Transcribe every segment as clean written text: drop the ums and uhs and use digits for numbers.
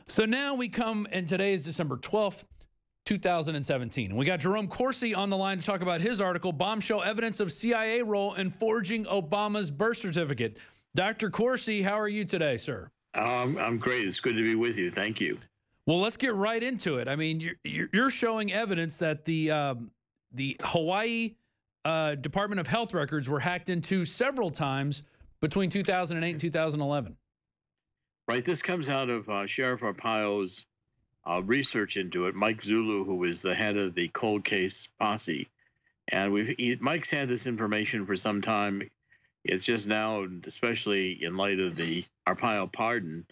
So now we come, and today is December 12th, 2017. And we got Jerome Corsi on the line to talk about his article, Bombshell Evidence of CIA Role in Forging Obama's Birth Certificate. Dr. Corsi, how are you today, sir? I'm great. It's good to be with you. Thank you. Well, let's get right into it. I mean, you're showing evidence that the Hawaii Department of Health records were hacked into several times between 2008 and 2011. Right. This comes out of Sheriff Arpaio's research into it. Mike Zulu, who is the head of the cold case posse, and Mike's had this information for some time. It's just now, especially in light of the Arpaio pardon,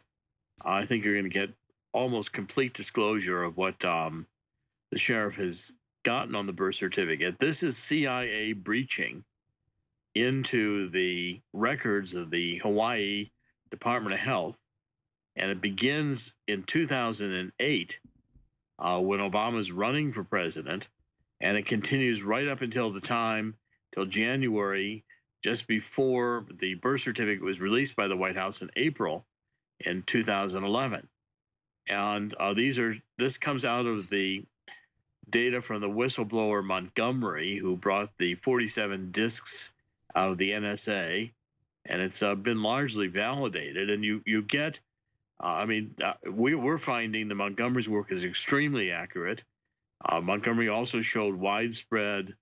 I think you're going to get almost complete disclosure of what the sheriff has gotten on the birth certificate. This is CIA breaching into the records of the Hawaii Department of Health. And it begins in 2008 when Obama's running for president, and it continues right up until the time, till January, just before the birth certificate was released by the White House in April in 2011. And this comes out of the data from the whistleblower Montgomery, who brought the 47 disks out of the NSA, and it's been largely validated. And you get, we're finding that Montgomery's work is extremely accurate. Montgomery also showed widespread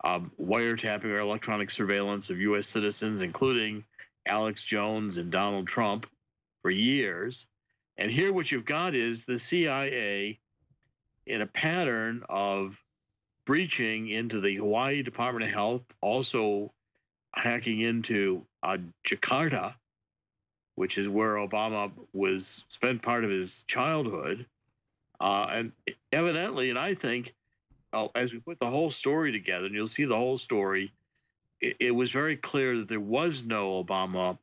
wiretapping or electronic surveillance of U.S. citizens, including Alex Jones and Donald Trump, for years. And here what you've got is the CIA in a pattern of breaching into the Hawaii Department of Health, also hacking into Jakarta, which is where Obama spent part of his childhood. And evidently, and I think, as we put the whole story together, and you'll see the whole story, it was very clear that there was no Obama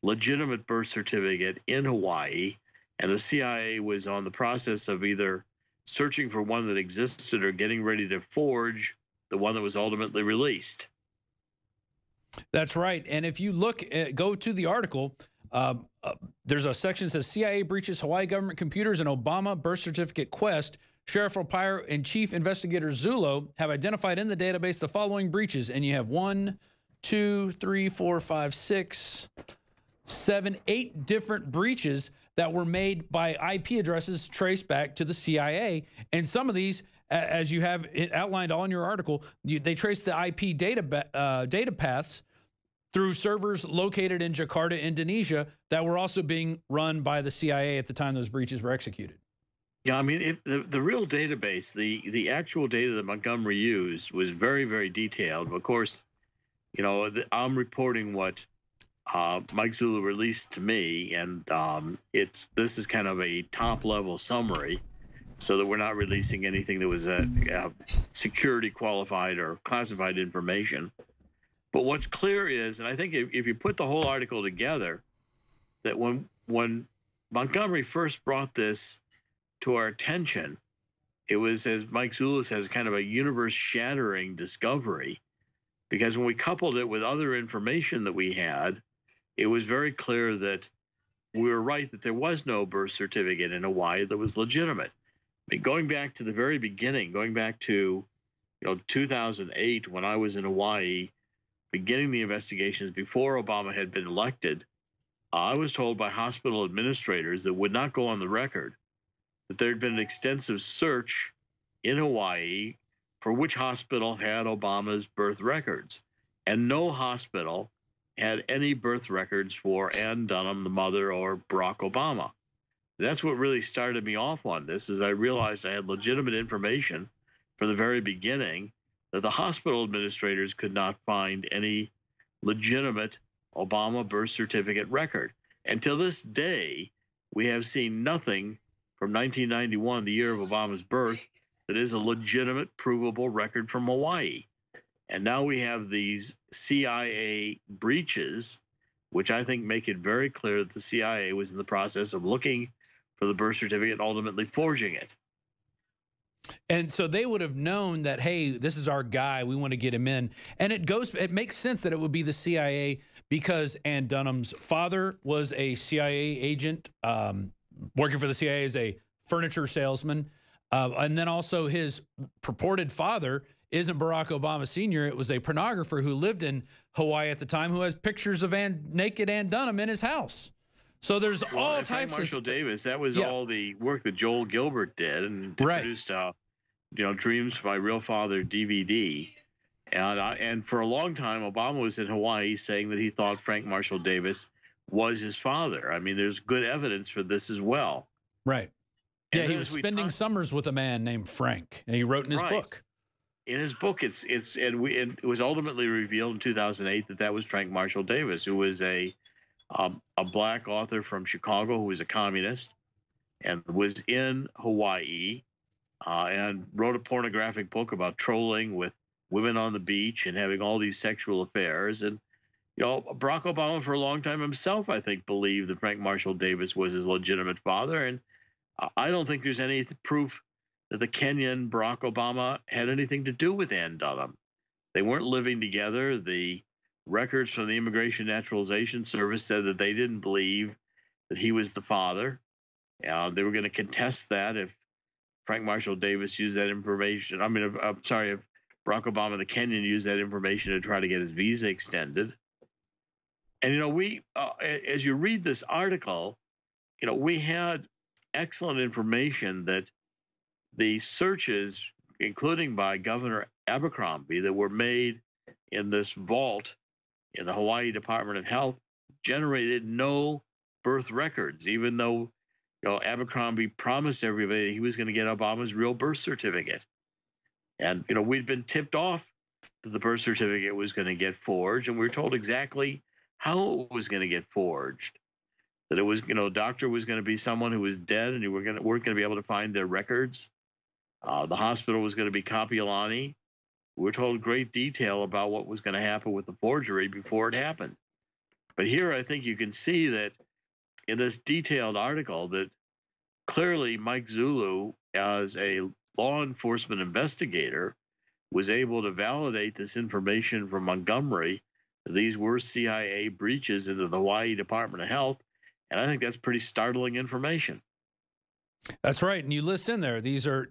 legitimate birth certificate in Hawaii, and the CIA was on the process of either searching for one that existed or getting ready to forge the one that was ultimately released. That's right. And if you go to the article, there's a section that says CIA breaches Hawaii government computers and Obama birth certificate quest. Sheriff Arpaio and Chief Investigator Zulu have identified in the database the following breaches. And you have 1, 2, 3, 4, 5, 6, 7, 8 different breaches that were made by IP addresses traced back to the CIA. And some of these, as you have it outlined all in your article, they trace the IP data paths through servers located in Jakarta, Indonesia, that were also being run by the CIA at the time those breaches were executed. Yeah, I mean, the real database, the actual data that Montgomery used was very, very detailed. Of course, you know, I'm reporting what Mike Zulu released to me, and this is kind of a top-level summary, so that we're not releasing anything that was security qualified or classified information. But what's clear is, and I think if you put the whole article together, that when Montgomery first brought this to our attention, it was, as Mike Zulu says, kind of a universe-shattering discovery, because when we coupled it with other information that we had, it was very clear that we were right, that there was no birth certificate in Hawaii that was legitimate. I mean, going back to the very beginning, going back to 2008, when I was in Hawaii, beginning the investigations before Obama had been elected, I was told by hospital administrators that would not go on the record that there had been an extensive search in Hawaii for which hospital had Obama's birth records, and no hospital had any birth records for Ann Dunham, the mother, or Barack Obama. That's what really started me off on this, is I realized I had legitimate information from the very beginning that the hospital administrators could not find any legitimate Obama birth certificate record. And till this day, we have seen nothing from 1991, the year of Obama's birth, that is a legitimate, provable record from Hawaii. And now we have these CIA breaches, which I think make it very clear that the CIA was in the process of looking for the birth certificate and ultimately forging it. And so they would have known that, hey, this is our guy, we want to get him in. And it makes sense that it would be the CIA, because Ann Dunham's father was a CIA agent working for the CIA as a furniture salesman. And then also his purported father isn't Barack Obama Sr. It was a pornographer who lived in Hawaii at the time who has pictures of naked Ann Dunham in his house. So there's all types Frank Marshall Davis, that was all the work that Joel Gilbert did and produced, Dreams of My Real Father DVD. And for a long time, Obama was in Hawaii saying that he thought Frank Marshall Davis was his father. I mean, there's good evidence for this as well. Right. Yeah, he was spending summers with a man named Frank, and he wrote in his book. In his book, it was ultimately revealed in 2008 that was Frank Marshall Davis, who was a black author from Chicago who was a communist and was in Hawaii and wrote a pornographic book about trolling with women on the beach and having all these sexual affairs. And Barack Obama for a long time himself, I think, believed that Frank Marshall Davis was his legitimate father. And I don't think there's any proof that the Kenyan Barack Obama had anything to do with Ann Dunham. They weren't living together. The records from the Immigration Naturalization Service said that they didn't believe that he was the father. They were going to contest that if Frank Marshall Davis used that information. I mean, I'm sorry, if Barack Obama, the Kenyan, used that information to try to get his visa extended. And, we, as you read this article, we had excellent information that the searches, including by Governor Abercrombie, that were made in this vault in the Hawaii Department of Health generated no birth records, even though Abercrombie promised everybody he was going to get Obama's real birth certificate. And we'd been tipped off that the birth certificate was going to get forged, and we were told exactly how it was going to get forged. That it was, doctor was going to be someone who was dead, and weren't going to be able to find their records. The hospital was going to be Kapiolani. We were told great detail about what was going to happen with the forgery before it happened. But here I think you can see that in this detailed article that clearly Mike Zulu, as a law enforcement investigator, was able to validate this information from Montgomery. These were CIA breaches into the Hawaii Department of Health. And I think that's pretty startling information. That's right. And you list in there, these are,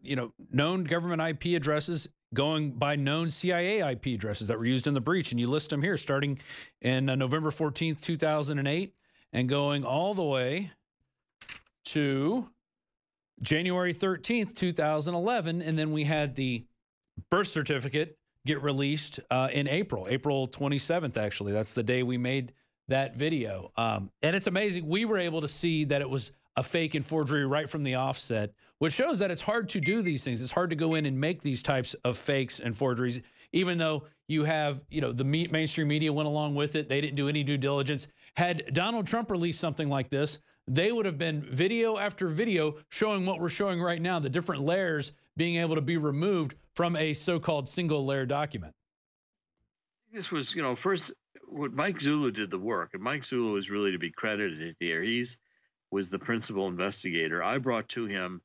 known government IP addresses going by known CIA IP addresses that were used in the breach. And you list them here starting in November 14th, 2008 and going all the way to January 13th, 2011. And then we had the birth certificate get released in April 27th, actually. That's the day we made that video. And it's amazing. We were able to see that it was a fake and forgery right from the offset, which shows that it's hard to do these things. It's hard to go in and make these types of fakes and forgeries, even though you have, the mainstream media went along with it. They didn't do any due diligence. Had Donald Trump released something like this, they would have been video after video showing what we're showing right now, the different layers being able to be removed from a so-called single layer document. This was, first, what Mike Zulu did the work, and Mike Zulu is really to be credited here. Was the principal investigator. I brought to him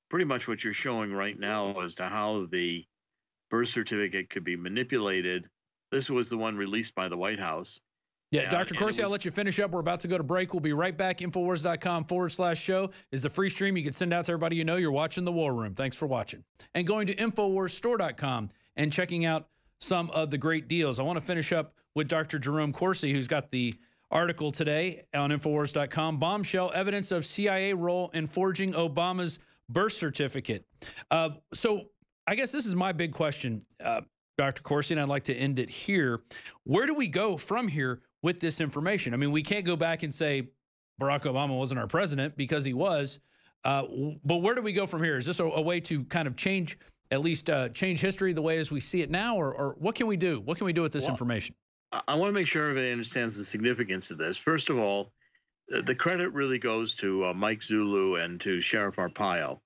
pretty much what you're showing right now as to how the birth certificate could be manipulated. This was the one released by the White House. Yeah, Dr. Corsi, I'll let you finish up. We're about to go to break. We'll be right back. Infowars.com/show is the free stream you can send out to everybody you know. You're watching The War Room. Thanks for watching. And going to InfoWarsStore.com and checking out some of the great deals. I want to finish up with Dr. Jerome Corsi, who's got the article today on Infowars.com, Bombshell, Evidence of CIA Role in Forging Obama's Birth Certificate. So I guess this is my big question, Dr. Corsi, and I'd like to end it here. Where do we go from here with this information? I mean, we can't go back and say Barack Obama wasn't our president, because he was. But where do we go from here? Is this a way to kind of change, at least change history the way as we see it now? Or what can we do? What can we do with this information? I want to make sure everybody understands the significance of this. First of all, the credit really goes to Mike Zulu and to Sheriff Arpaio.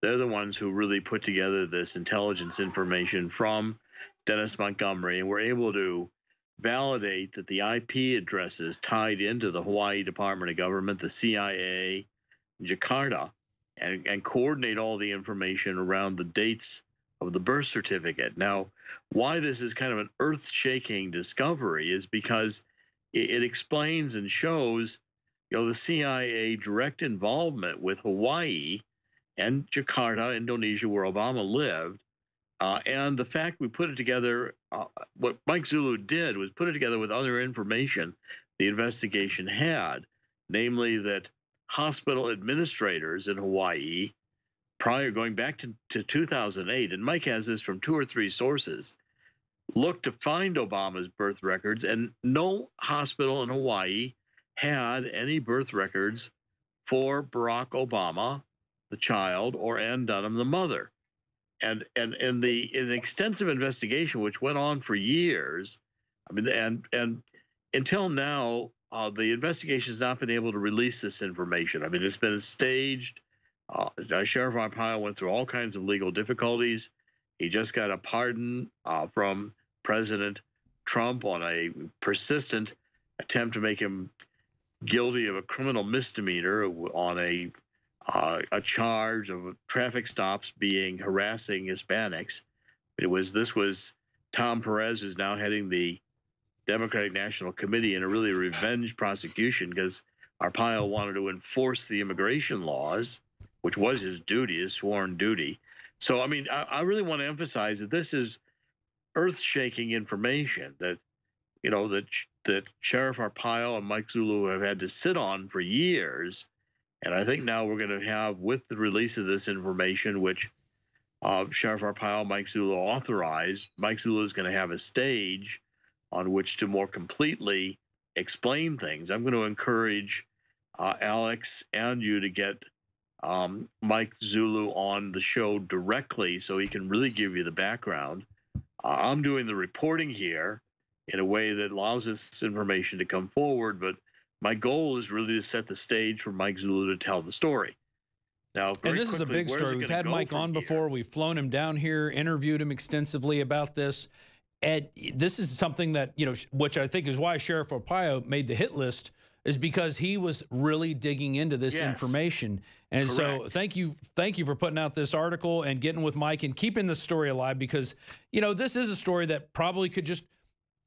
They're the ones who really put together this intelligence information from Dennis Montgomery and were able to validate that the IP addresses tied into the Hawaii Department of Government, the CIA, Jakarta, and coordinate all the information around the dates of the birth certificate. Now, why this is kind of an earth-shaking discovery is because it explains and shows the CIA direct involvement with Hawaii and Jakarta, Indonesia, where Obama lived. And the fact we put it together, what Mike Zulu did was put it together with other information the investigation had, namely that hospital administrators in Hawaii, going back to 2008, and Mike has this from 2 or 3 sources, looked to find Obama's birth records, and no hospital in Hawaii had any birth records for Barack Obama, the child, or Ann Dunham, the mother. And in the extensive investigation, which went on for years, I mean, and until now, the investigation has not been able to release this information. I mean, it's been staged. Sheriff Arpaio went through all kinds of legal difficulties. He just got a pardon from President Trump on a persistent attempt to make him guilty of a criminal misdemeanor on a charge of traffic stops being harassing Hispanics. This was Tom Perez, who's now heading the Democratic National Committee in a really revenge prosecution because Arpaio wanted to enforce the immigration laws, which was his duty, his sworn duty. So, I mean, I really want to emphasize that this is earth-shaking information that, that Sheriff Arpaio and Mike Zulu have had to sit on for years. And I think now we're going to have, with the release of this information, which Sheriff Arpaio, Mike Zulu authorized, Mike Zulu is going to have a stage on which to more completely explain things. I'm going to encourage Alex and you to get Mike Zulu on the show directly so he can really give you the background. I'm doing the reporting here in a way that allows this information to come forward, but my goal is really to set the stage for Mike Zulu to tell the story. Now, and this is a big story. We've had Mike on before. We've flown him down here, interviewed him extensively about this. And this is something that, which I think is why Sheriff Arpaio made the hit list, is because he was really digging into this information. And so thank you for putting out this article and getting with Mike and keeping the story alive, because, this is a story that probably could just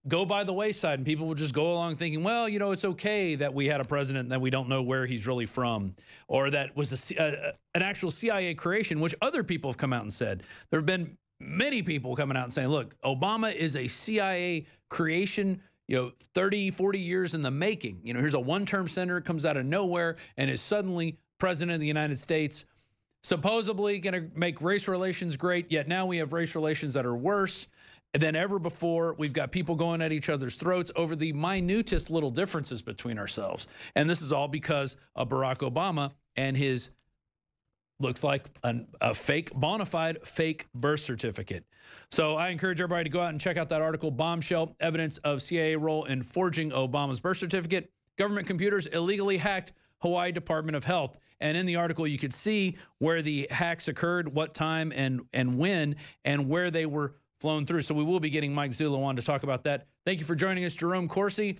go by the wayside and people would just go along thinking, well, it's okay that we had a president that we don't know where he's really from, or that was an actual CIA creation, which other people have come out and said. There have been many people coming out and saying, look, Obama is a CIA creation, 30, 40 years in the making. Here's a one-term senator, comes out of nowhere and is suddenly president of the United States, supposedly going to make race relations great, yet now we have race relations that are worse than ever before. We've got people going at each other's throats over the minutest little differences between ourselves. And this is all because of Barack Obama and his, looks like a fake, bona fide fake birth certificate. So I encourage everybody to go out and check out that article, Bombshell, Evidence of CIA Role in Forging Obama's Birth Certificate. Government computers illegally hacked Hawaii Department of Health. And in the article, you could see where the hacks occurred, what time and when, and where they were flown through. So we will be getting Mike Zulu on to talk about that. Thank you for joining us, Jerome Corsi.